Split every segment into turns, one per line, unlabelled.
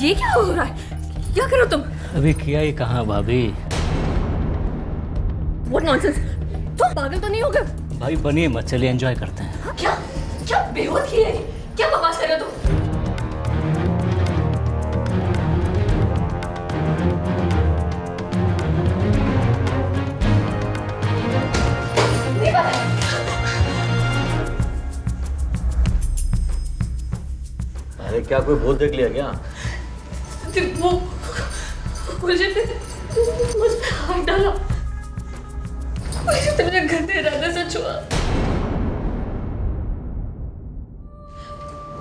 ये क्या हो रहा है? क्या करो तुम?
अभी किया ही कहाँ भाभी।
What nonsense! तुम पागल तो नहीं हो गए?
भाई बनिए मत, चलिए एंजॉय करते हैं।
हाँ, क्या क्या बेहोश की है? क्या बकवास कर रहे हो तुम? नहीं पता।
अरे क्या कोई भूत देख लिया क्या?
वो मुझे मुझ पे हाथ डाला। मुझे तुमने गंदे इरादे से छुआ।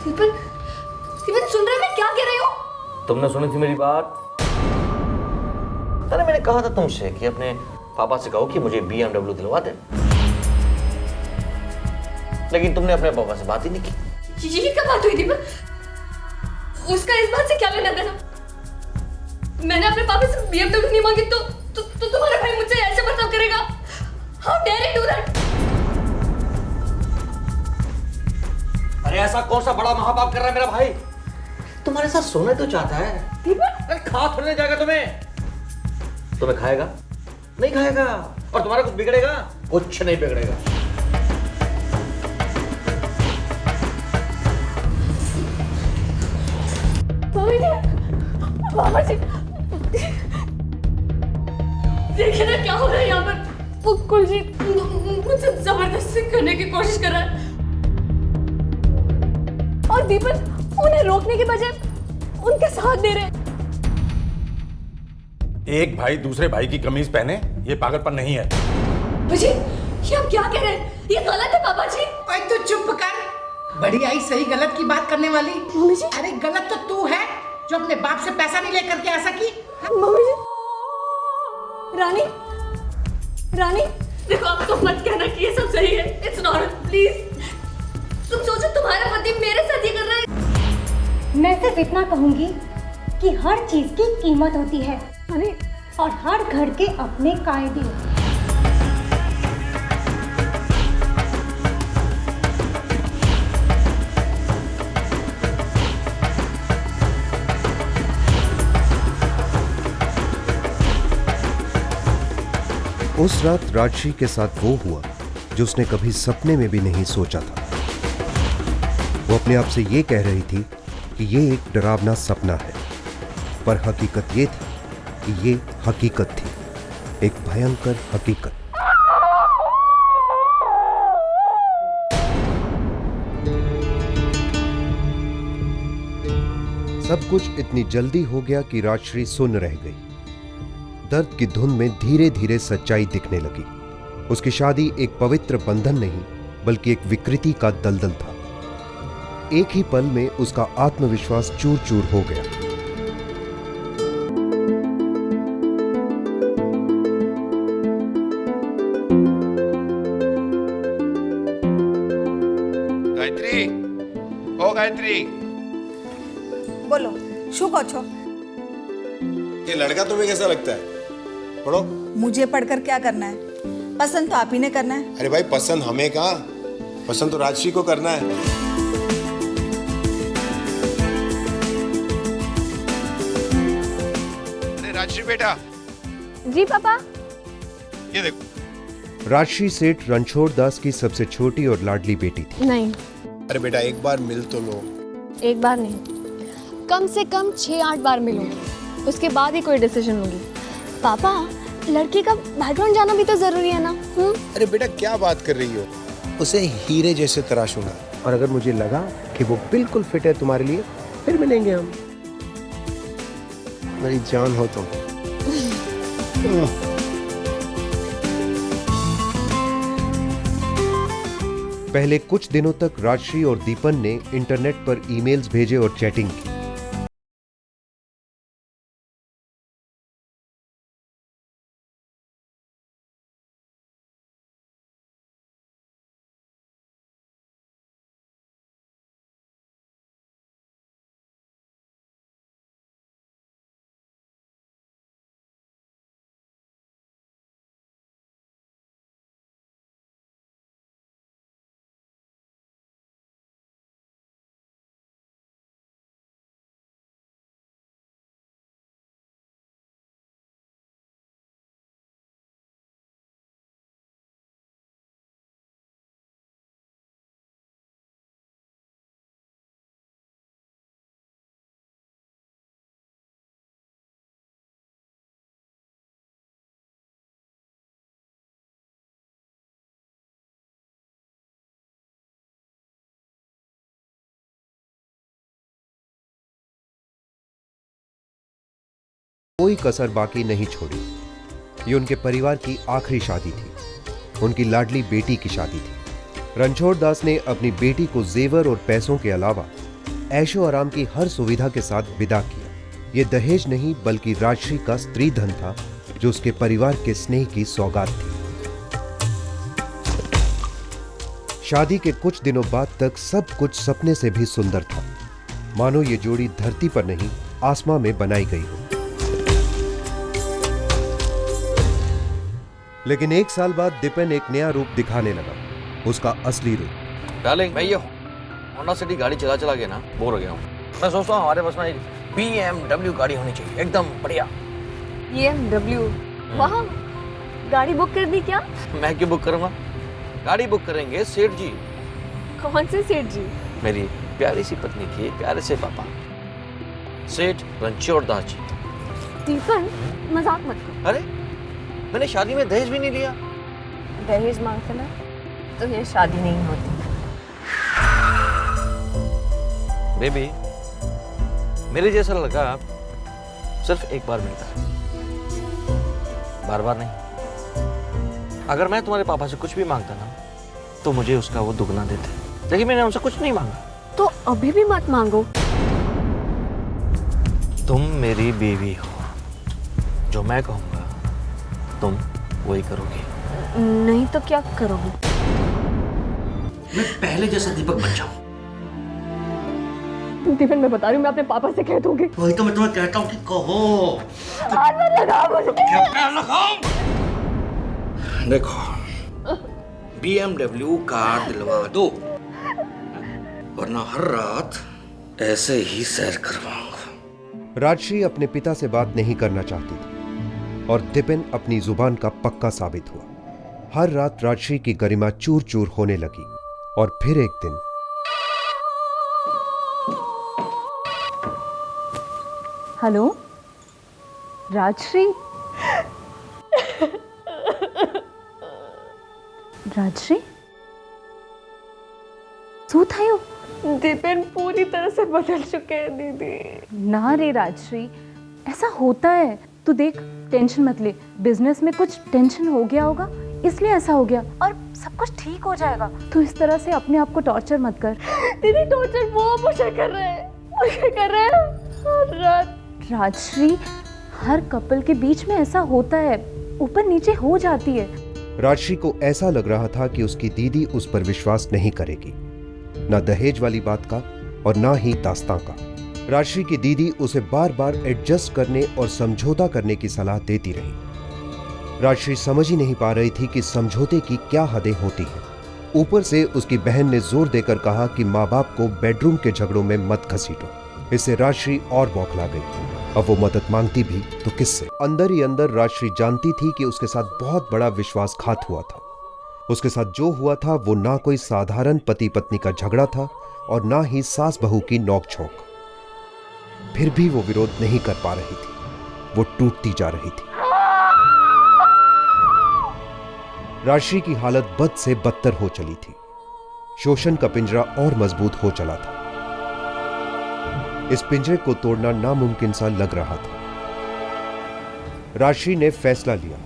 दीपन, दीपन सुन रहे हो मैं क्या कह रही हूँ?
तुमने सुनी थी मेरी बात? अरे मैंने कहा था तुमसे कि अपने पापा से कहो कि मुझे BMW दिलवा दे, लेकिन तुमने अपने पापा से बात ही नहीं की।
ये क्या बात हुई दीपन? उसका इस बात से क्या लेना देना? मैंने अपने पापा से BMW नहीं मांगी तो तुम्हारा भाई मुझसे ऐसे बर्ताव करेगा? How dare he do that?
अरे ऐसा कौन सा बड़ा महापाप कर रहा है मेरा भाई? तुम्हारे साथ सोने तो चाहता है।
दीपन,
अरे खा थोड़े जाएगा तुम्हें? तुम्हें खाएगा? नहीं खाएगा। और तुम्हारा कुछ बिगड़ेगा? कुछ नहीं बिगड़ेगा।
मामा जी, देखिए ना क्या हो रहा है यहाँ पर। वो कुलजीत मुझसे जबरदस्ती करने की कोशिश कर रहा है और दीपन उन्हें रोकने के बजाय उनके साथ दे रहे।
एक भाई दूसरे भाई की कमीज पहने, ये पागलपन नहीं है।
जी, ये आप क्या कह रहे हैं? ये गलत है पापा जी।
ओए तू चुप कर। बड़ी आई सही गलत की बात करने वाली।
मम्मी जी,
अरे गलत तो तू है जो अपने बाप से पैसा नहीं लेकर के आ सकी।
मम्मी जी, रानी, रानी, देखो आप तो मत कहना कि ये सब सही है। It's not, please. तुम सोचो तुम्हारा पति मेरे साथ ये कर रहा है।
मैं सिर्फ इतना कहूंगी कि हर चीज की कीमत होती है और हर घर के अपने कायदे।
उस रात राजश्री के साथ वो हुआ जो उसने कभी सपने में भी नहीं सोचा था। वो अपने आप से ये कह रही थी कि ये एक डरावना सपना है, पर हकीकत ये थी कि ये हकीकत थी, एक भयंकर हकीकत। सब कुछ इतनी जल्दी हो गया कि राजश्री सुन्न रह गई। दर्द की धुन में धीरे धीरे सच्चाई दिखने लगी। उसकी शादी एक पवित्र बंधन नहीं बल्कि एक विकृति का दलदल था। एक ही पल में उसका आत्मविश्वास चूर चूर हो गया।
गायत्री, ओ गायत्री,
बोलो शू कहो छो?
ये लड़का तुम्हें कैसा लगता है? पढ़ो।
मुझे पढ़कर क्या करना है? पसंद तो आप ही ने करना है।
अरे भाई पसंद हमें कहाँ, पसंद तो राजश्री को करना है। अरे राजश्री बेटा।
जी पापा।
ये देखो।
राजश्री सेठ रणछोड़ दास की सबसे छोटी और लाडली बेटी थी।
नहीं,
अरे बेटा एक बार मिल तो लो।
एक बार नहीं, कम से कम 6-8 बार मिलूंगी, उसके बाद ही कोई डिसीजन होगी। पापा, लड़की का बैकग्राउंड जाना भी तो जरूरी है ना?
अरे बेटा क्या बात कर रही हो? उसे हीरे जैसे तराशूंगा।
और अगर मुझे लगा कि वो बिल्कुल फिट है तुम्हारे लिए, फिर मिलेंगे हम।
मेरी जान हो तुम।
पहले कुछ दिनों तक राजश्री और दीपन ने इंटरनेट पर ईमेल्स भेजे और चैटिंग की। कोई कसर बाकी नहीं छोड़ी। ये उनके परिवार की आखिरी शादी थी, उनकी लाडली बेटी की शादी थी। रणछोड़ दास ने अपनी बेटी को जेवर और पैसों के अलावा ऐशो आराम की हर सुविधा के साथ विदा किया। ये दहेज नहीं बल्कि राजश्री का स्त्री धन था, जो उसके परिवार के स्नेह की सौगात थी। शादी के कुछ दिनों बाद तक सब कुछ सपने से भी सुंदर था, मानो ये जोड़ी धरती पर नहीं आसमां में बनाई गई हो। लेकिन एक साल बाद दिपेन एक नया रूप दिखाने लगा, उसका असली रूप।
डार्लिंग, मैं ये होंडा सिटी गाड़ी चला चला के ना बोर हो गया हूँ। मैं सोचता हूँ हमारे पास ना एक BMW गाड़ी होनी चाहिए, एकदम बढ़िया।
BMW? वहाँ गाड़ी बुक कर दी क्या?
मैं क्यों बुक करूँगा? गाड़ी बुक करेंगे सेठ जी।
कौन से सेठ जी?
मेरी प्यारी सी पत्नी के प्यारे से पापा, सेठ रणछोड़ दास जी।
दीपन, मजाक मत करो।
अरे मैंने शादी में दहेज भी नहीं लिया।
दहेज मांगते ना तो ये शादी नहीं होती।
बेबी, मेरे जैसा लड़का सिर्फ एक बार मिलता है, बार बार नहीं। अगर मैं तुम्हारे पापा से कुछ भी मांगता ना तो मुझे उसका वो दुगना देते, लेकिन मैंने उनसे कुछ नहीं मांगा।
तो अभी भी मत मांगो।
तुम मेरी बीवी हो, जो मैं कहूंगा तुम वही करोगी।
नहीं तो क्या करोगे?
मैं पहले जैसा दीपक बन जाऊं।
दीपन, मैं बता रही हूँ, मैं अपने पापा से कह दूंगी।
वही तो मैं तुम्हें कहता हूँ कि कहो।
हाथ मत लगाओ मुझे।
क्या लगाऊं? देखो, BMW कार दिलवा दो, वरना हर रात ऐसे ही सैर करवाऊंगा।
राजश्री अपने पिता से बात नहीं करना चाहती थी और दिपेन अपनी जुबान का पक्का साबित हुआ। हर रात राजश्री की गरिमा चूर चूर होने लगी और फिर एक दिन
हेलो राजश्री। राजश्री, सूत आयो? दीपेन पूरी तरह से बदल चुके हैं दीदी। ना रे राजश्री, ऐसा होता है। तू देख, टेंशन मत ले, बिजनेस में कुछ टेंशन हो गया होगा इसलिए ऐसा हो गया, और सब कुछ ठीक हो जाएगा। तू इस तरह से अपने आप को टॉर्चर मत कर। दीदी टॉर्चर वो मुझे कर रहे हैं, मुझे कर रहे हैं। राजश्री, हर कपल के बीच में ऐसा होता है, ऊपर नीचे हो जाती है।
राजश्री को ऐसा लग रहा था कि उसकी दीदी उस पर विश्वास नहीं करेगी, ना दहेज वाली बात का और ना ही दास्तां का। राजश्री की दीदी उसे बार बार एडजस्ट करने और समझौता करने की सलाह देती रही। राजश्री समझ ही नहीं पा रही थी कि समझौते की क्या हदें होती हैं। ऊपर से उसकी बहन ने जोर देकर कहा कि माँ बाप को बेडरूम के झगड़ों में मत घसीटो। इससे राजश्री और बौखला गई। अब वो मदद मांगती भी तो किससे? अंदर ही अंदर राजश्री जानती थी कि उसके साथ बहुत बड़ा विश्वासघात हुआ था। उसके साथ जो हुआ था वो ना कोई साधारण पति पत्नी का झगड़ा था और ना ही सास बहू की नोकझोंक। फिर भी वो विरोध नहीं कर पा रही थी, वो टूटती जा रही थी। राजश्री की हालत बद से बदतर हो चली थी। शोषण का पिंजरा और मजबूत हो चला था। इस पिंजरे को तोड़ना नामुमकिन सा लग रहा था। राजश्री ने फैसला लिया।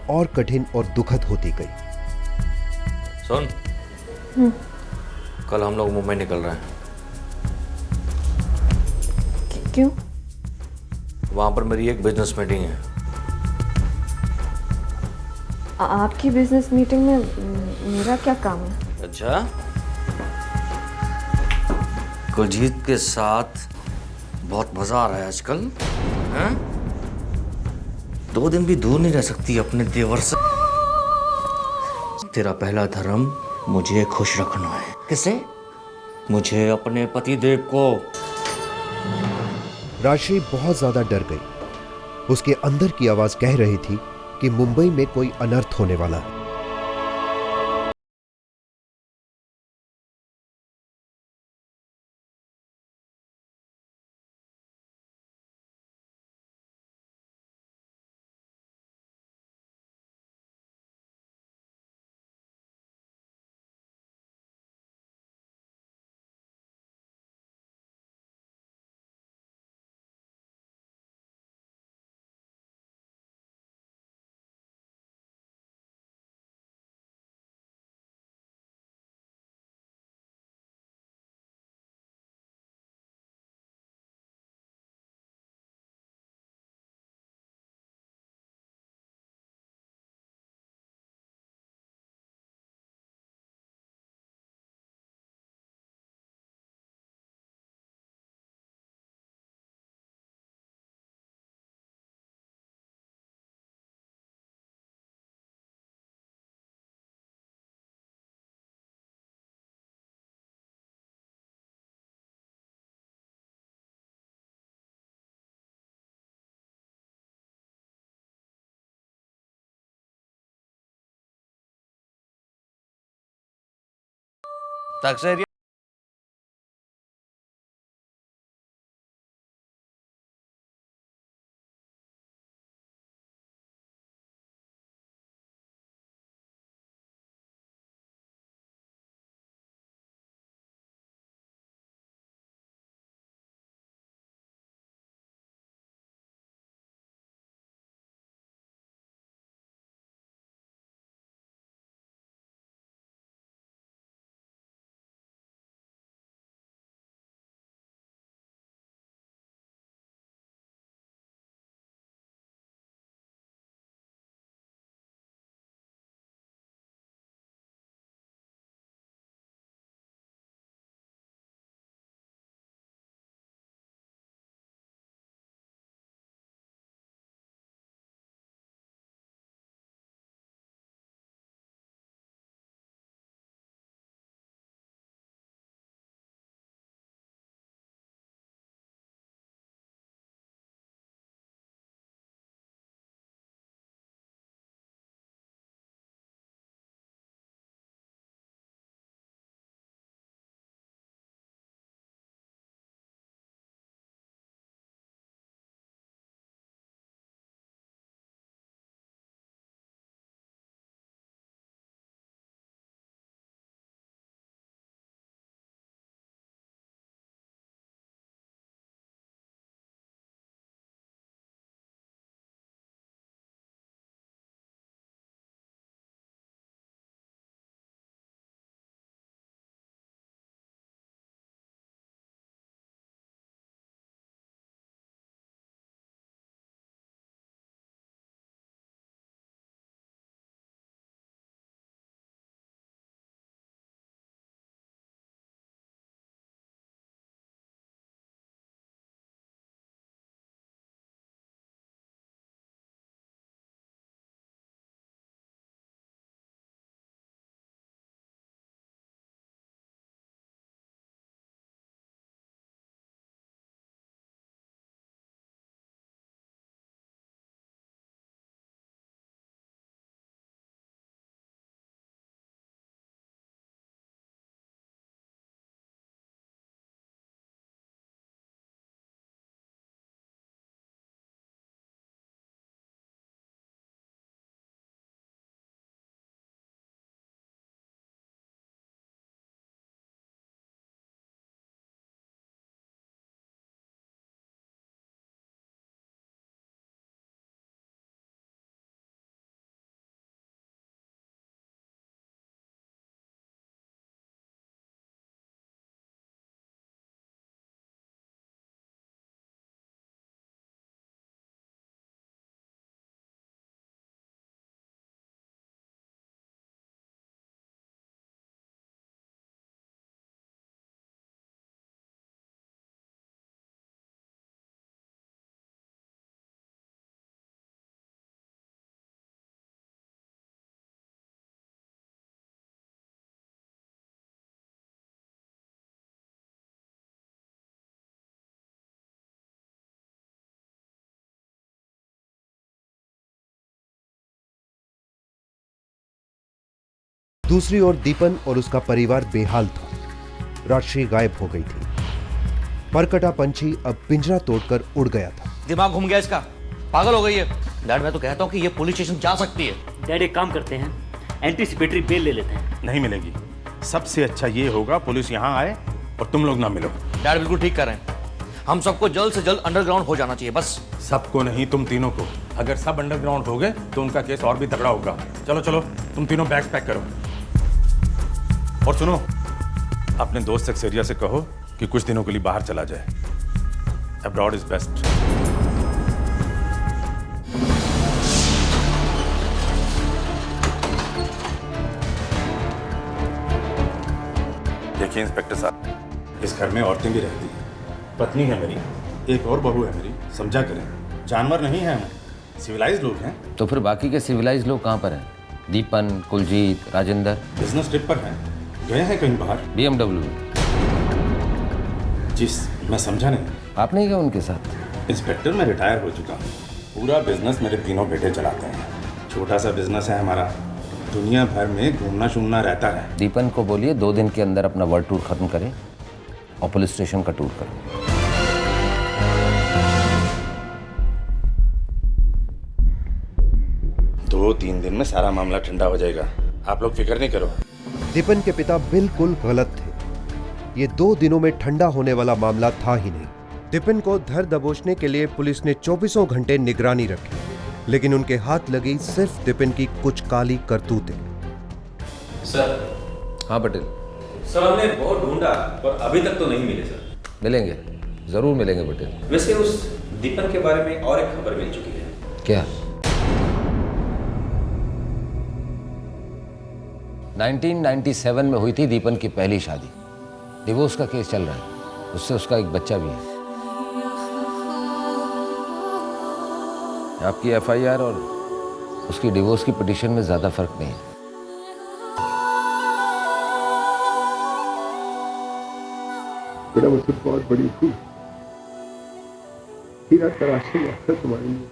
और कठिन और दुखद होती गई।
सुन, कल हम लोग मुंबई निकल रहे हैं।
क्यों?
वहां पर मेरी एक बिजनेस मीटिंग है।
आपकी बिजनेस मीटिंग में मेरा क्या काम है?
अच्छा, कुलजीत के साथ बहुत मजा आ रहा है आजकल, हैं? 2 दिन भी दूर नहीं रह सकती अपने देवर से। तेरा पहला धर्म मुझे खुश रखना है। किसे? मुझे, अपने पतिदेव को।
राजश्री बहुत ज्यादा डर गई। उसके अंदर की आवाज कह रही थी कि मुंबई में कोई अनर्थ होने वाला है।
तक
दूसरी ओर दीपन और उसका परिवार बेहाल था। राजश्री गायब हो गई थी। परकटा पंछी अब पिंजरा तोड़कर उड़ गया था।
दिमाग घूम गया इसका, पागल हो गई है। डैड मैं तो कहता हूँ कि ये पुलिस स्टेशन जा सकती है।
डैड एक काम करते हैं, एंटीसिपेटरी बेल ले लेते हैं।
नहीं मिलेगी। सबसे अच्छा ये होगा पुलिस यहाँ आए और तुम लोग ना मिलो।
डैड बिल्कुल ठीक कर रहे हैं, हम सबको जल्द से जल्द अंडरग्राउंड हो जाना चाहिए बस।
सबको नहीं, तुम तीनों को। अगर सब अंडरग्राउंड हो गए तो उनका केस और भी तगड़ा होगा। चलो चलो तुम तीनों बैग्स पैक करो। और सुनो, अपने दोस्त सक्सेरिया से कहो कि कुछ दिनों के लिए बाहर चला जाए। Abroad is best. देखिए इंस्पेक्टर साहब, इस घर में औरतें भी रहती हैं। पत्नी है मेरी, एक और बहू है मेरी, समझा करें। जानवर नहीं है हम, सिविलाइज्ड लोग हैं।
तो फिर बाकी के सिविलाइज्ड लोग कहाँ पर हैं? दीपन, कुलजीत, राजेंद्र
बिजनेस ट्रिप पर हैं, गए हैं कहीं बाहर।
BMW।
जिस मैं समझा नहीं।
आप नहीं गए उनके साथ?
इंस्पेक्टर मैं रिटायर हो चुका हूँ। पूरा बिजनेस मेरे तीनों बेटे चलाते हैं। छोटा सा बिजनेस है हमारा, दुनिया भर में घूमना शूमना रहता है।
दीपन को बोलिए 2 दिन के अंदर अपना वर्ल्ड टूर खत्म करें और पुलिस स्टेशन का टूर करें।
2-3 दिन में सारा मामला ठंडा हो जाएगा, आप लोग फिक्र नहीं करो।
दीपन के पिता बिल्कुल गलत थे। ये 2 दिनों में ठंडा होने वाला मामला था ही नहीं। दीपन को धर दबोचने के लिए पुलिस ने 24 घंटे निगरानी रखी, लेकिन उनके हाथ लगी सिर्फ दीपन की कुछ काली करतूतें।
सर।
हाँ पटेल।
सर हमने बहुत ढूंढा पर अभी तक तो नहीं मिले सर।
मिलेंगे, जरूर मिलेंगे पटेल।
वैसे उस दीपन के बारे में और एक खबर मिल चुकी है।
क्या? 1997 में हुई थी दीपन की पहली शादी। डिवोर्स का केस चल रहा है, उससे उसका एक बच्चा भी है। आपकी FIR और उसकी डिवोर्स की पिटीशन में ज्यादा फर्क नहीं है।
बेटा मुझसे बहुत बड़ी भूल, हीरा तराशने गया था तुम्हारे लिए,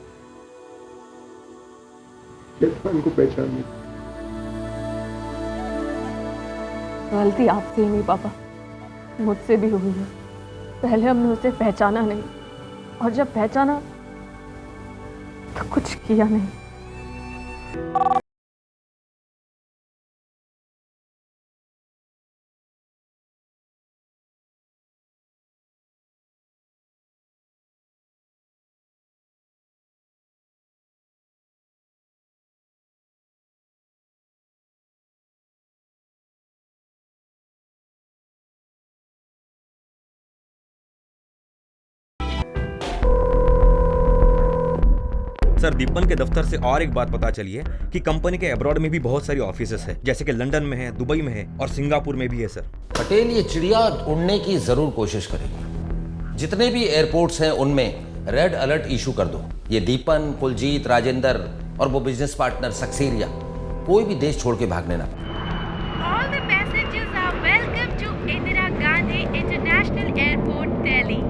इरफान को पहचान नहीं।
गलती आपसे ही नहीं पापा, मुझसे भी हुई है। पहले हमने उसे पहचाना नहीं, और जब पहचाना तो कुछ किया नहीं।
सर दीपन के दफ्तर से और एक बात पता चली है कि कंपनी के अब्रॉड में भी बहुत सारी ऑफिसेस है, जैसे कि लंदन में है, दुबई में है और सिंगापुर में भी है सर।
पटेल ये चिड़िया उड़ने की जरूर कोशिश करेगी। जितने भी एयरपोर्ट्स हैं उनमें रेड अलर्ट इशू कर दो। ये दीपन, कुलजीत, राजेंद्र और वो बिजनेस पार्टनर सक्सेरिया कोई भी देश छोड़ के भागने ना पाए।
All the passengers are welcome to Indira Gandhi International Airport, Delhi.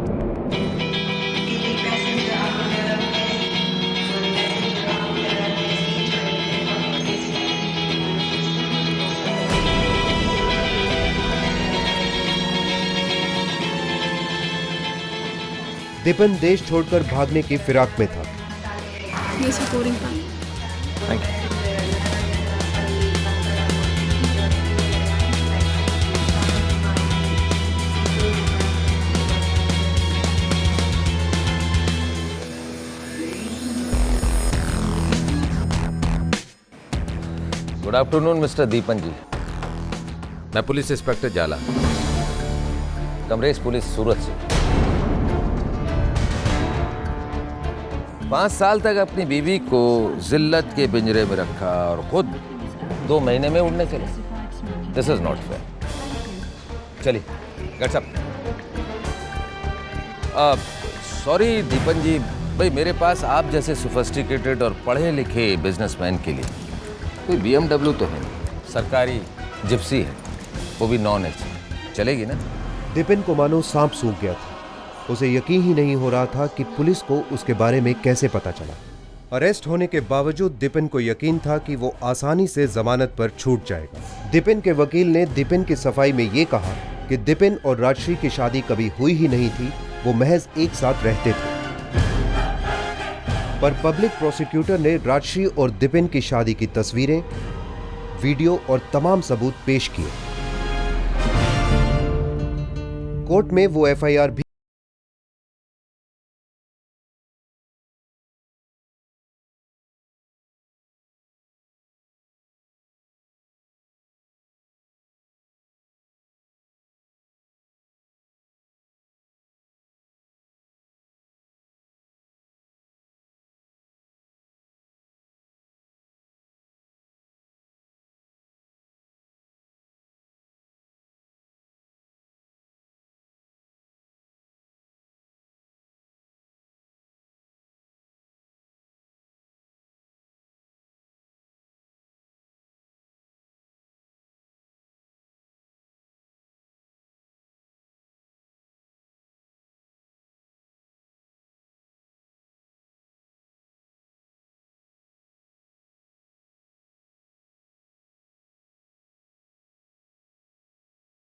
दीपन देश छोड़कर भागने की फिराक में था।
ये सपोर्टिंग था।
Thank you.
Good afternoon mister Deepan ji. मैं पुलिस इंस्पेक्टर जाला, कमरेज पुलिस सूरत से। 5 साल तक अपनी बीवी को जिल्लत के पिंजरे में रखा और खुद 2 महीने में उड़ने चले। This is not fair. चलिए गेट्स अप। सॉरी दीपन जी, भाई मेरे पास आप जैसे सोफिस्टिकेटेड और पढ़े लिखे बिजनेसमैन के लिए कोई BMW तो है नहीं, सरकारी जिप्सी है, वो भी नॉन AC। चलेगी ना?
दीपन को मानो सांप सूख गया था। उसे यकीन ही नहीं हो रहा था कि पुलिस को उसके बारे में कैसे पता चला। अरेस्ट होने के बावजूद दीपिन को यकीन था कि वो आसानी से जमानत पर छूट जाएगा। दीपिन के वकील ने दीपिन की सफाई में ये कहा कि दीपिन और राजश्री की शादी कभी हुई ही नहीं थी, वो महज एक साथ रहते थे। पर पब्लिक प्रोसिक्यूटर ने राजश्री और दीपिन की शादी की तस्वीरें, वीडियो और तमाम सबूत पेश किए। कोर्ट में वो एफआईआर भी